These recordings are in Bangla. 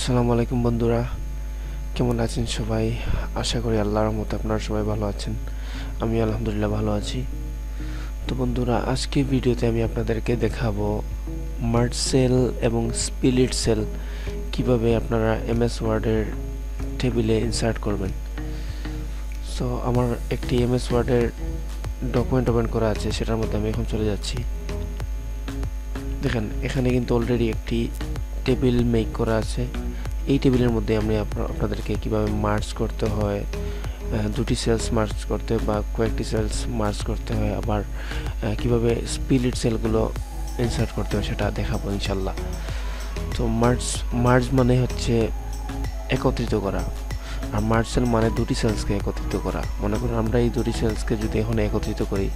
আসসালামু আলাইকুম বন্ধুরা, কেমন আছেন সবাই? আশা করি আল্লাহর রহমতে আপনারা সবাই ভালো আছেন। আমি আলহামদুলিল্লাহ ভালো আছি। তো বন্ধুরা, আজকে ভিডিওতে আমি আপনাদেরকে দেখাবো মার্জ সেল এবং স্প্লিট সেল কিভাবে আপনারা এমএস ওয়ার্ডের টেবিলে ইনসার্ট করবেন। সো আমার একটি এমএস ওয়ার্ডের ডকুমেন্ট ওপেন করা আছে, সেটার মধ্যে আমি এখন চলে যাচ্ছি। দেখেন, এখানে কিন্তু অলরেডি একটি টেবিল মেক করা আছে। এই টেবিলের মধ্যে আমি আপনাদেরকে কিভাবে মার্জ করতে হয়, দুটি সেলস মার্জ করতে বা কয়েকটি সেলস মার্জ করতে হয়, আবার কিভাবে স্প্লিট সেলগুলো ইনসার্ট করতে হয় সেটা দেখাবো ইনশাল্লাহ। তো মার্জ মানে হচ্ছে একত্রিত করা, আর মার্জ সেল মানে দুটি সেলসকে একত্রিত করা। মনে করুন আমরা এই দুটি সেলসকে যদি এখন একত্রিত করি,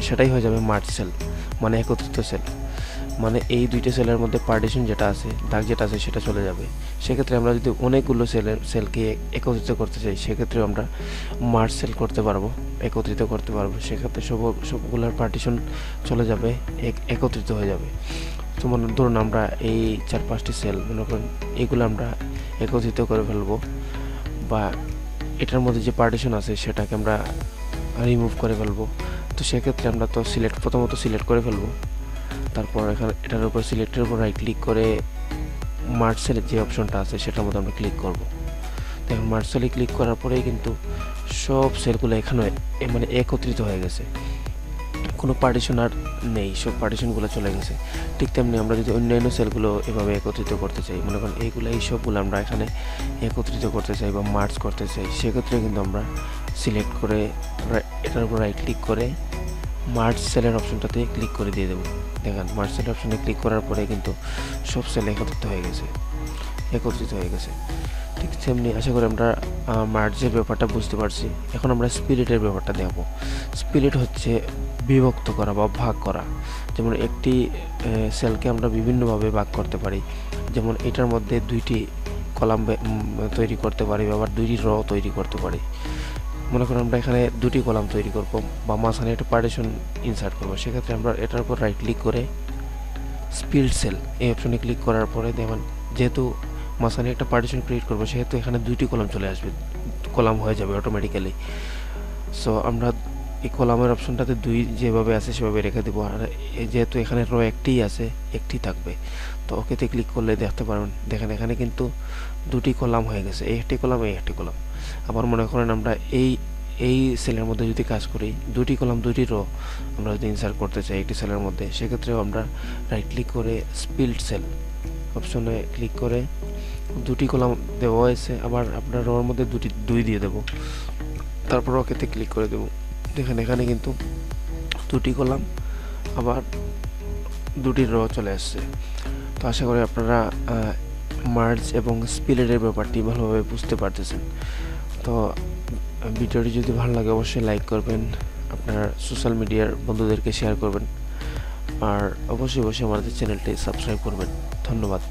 সেটাই হয়ে যাবে মার্জ সেল, মানে একত্রিত সেল। মানে এই দুইটা সেলের মধ্যে পার্টিশন যেটা আছে, দাগ যেটা আছে, সেটা চলে যাবে। সেক্ষেত্রে আমরা যদি অনেকগুলো সেলকে একত্রিত করতে চাই, সেক্ষেত্রে আমরা মার্জ সেল করতে পারবো, একত্রিত করতে পারবো। সেক্ষেত্রে সবগুলোর পার্টিশন চলে যাবে, একত্রিত হয়ে যাবে। তো ধরুন আমরা এই 4-5টি সেল মনে করেন, এগুলো আমরা একত্রিত করে ফেলবো, বা এটার মধ্যে যে পার্টিশন আছে সেটাকে আমরা রিমুভ করে ফেলবো। তো সেক্ষেত্রে আমরা তো প্রথমত সিলেক্ট করে ফেলবো। তারপর এটার উপর সিলেক্টের উপর রাইট ক্লিক করে মার্জ সেলের যে অপশনটা আছে সেটার মধ্যে আমরা ক্লিক করব। দেখুন, মার্জ সেলে ক্লিক করার পরেই কিন্তু সব সেলগুলো এখানে মানে একত্রিত হয়ে গেছে, কোনো পার্টিশন আর নেই, সব পার্টিশনগুলো চলে গেছে। ঠিক তেমনি আমরা যদি অন্যান্য সেলগুলো এভাবে একত্রিত করতে চাই, মনে করেন এই সবগুলো আমরা এখানে একত্রিত করতে চাই বা মার্জ করতে চাই, সেক্ষেত্রে কিন্তু আমরা সিলেক্ট করে এটার উপর রাইট ক্লিক করে মার্জ সেলের অপশনটাতে ক্লিক করে দিয়ে দেবো। দেখেন, মার্জ সেল অপশনে ক্লিক করার পরে কিন্তু সব সেল একত্রিত হয়ে গেছে। ঠিক তেমনি আশা করি আমরা মার্জের ব্যাপারটা বুঝতে পারছি। এখন আমরা স্প্লিটের ব্যাপারটা দেখব। স্প্লিট হচ্ছে বিভক্ত করা বা ভাগ করা। যেমন একটি সেলকে আমরা বিভিন্নভাবে ভাগ করতে পারি। যেমন এটার মধ্যে দুইটি কলাম তৈরি করতে পারি, আবার দুইটি র তৈরি করতে পারি। মনে করেন আমরা এখানে দুটি কলাম তৈরি করব বা মাঝখানে একটা পার্টিশন ইনসার্ট করব। সেক্ষেত্রে আমরা এটার উপর রাইট ক্লিক করে স্প্লিট সেল এই অপশনে ক্লিক করার পরে দেখবেন, যেহেতু মাঝখানে একটা পার্টিশন ক্রিয়েট করবো, সেহেতু এখানে দুইটি কলাম চলে আসবে, কলাম হয়ে যাবে অটোমেটিক্যালি। সো আমরা এই কলামের অপশনটাতে দুই যেভাবে আছে সেভাবে রেখে দেবো। আর যেহেতু এখানে র একটিই আছে, একটি থাকবে। তো ওকেতে ক্লিক করলে দেখতে পারবেন, দেখেন এখানে কিন্তু দুটি কলাম হয়ে গেছে, একটি কলাম। আবার মনে করেন আমরা এই সেলের মধ্যে যদি কাজ করি, দুটি কলাম দুটি রো আমরা যদি ইনসার্ট করতে চাই একটি সেলের মধ্যে, সেক্ষেত্রেও আমরা রাইট ক্লিক করে স্প্লিট সেল অপশনে ক্লিক করে দুটি কলাম দেওয়া হয়েছে, আবার আপনার রোর মধ্যে দুই দিয়ে দেবো, তারপর ওকেতে ক্লিক করে দেবো। দেখেন এখানে কিন্তু দুটি কলাম আবার দুটি রো চলে আসছে। তো আশা করি আপনারা মার্জ এবং স্প্লিটের ব্যাপারটি ভালোভাবে বুঝতে পারতেছেন। তো ভিডিওটি যদি ভালো লাগে অবশ্যই লাইক করবেন, আপনার সোশ্যাল মিডিয়ার বন্ধুদেরকে শেয়ার করবেন, আর অবশ্যই আমাদের চ্যানেলটি সাবস্ক্রাইব করবেন। ধন্যবাদ।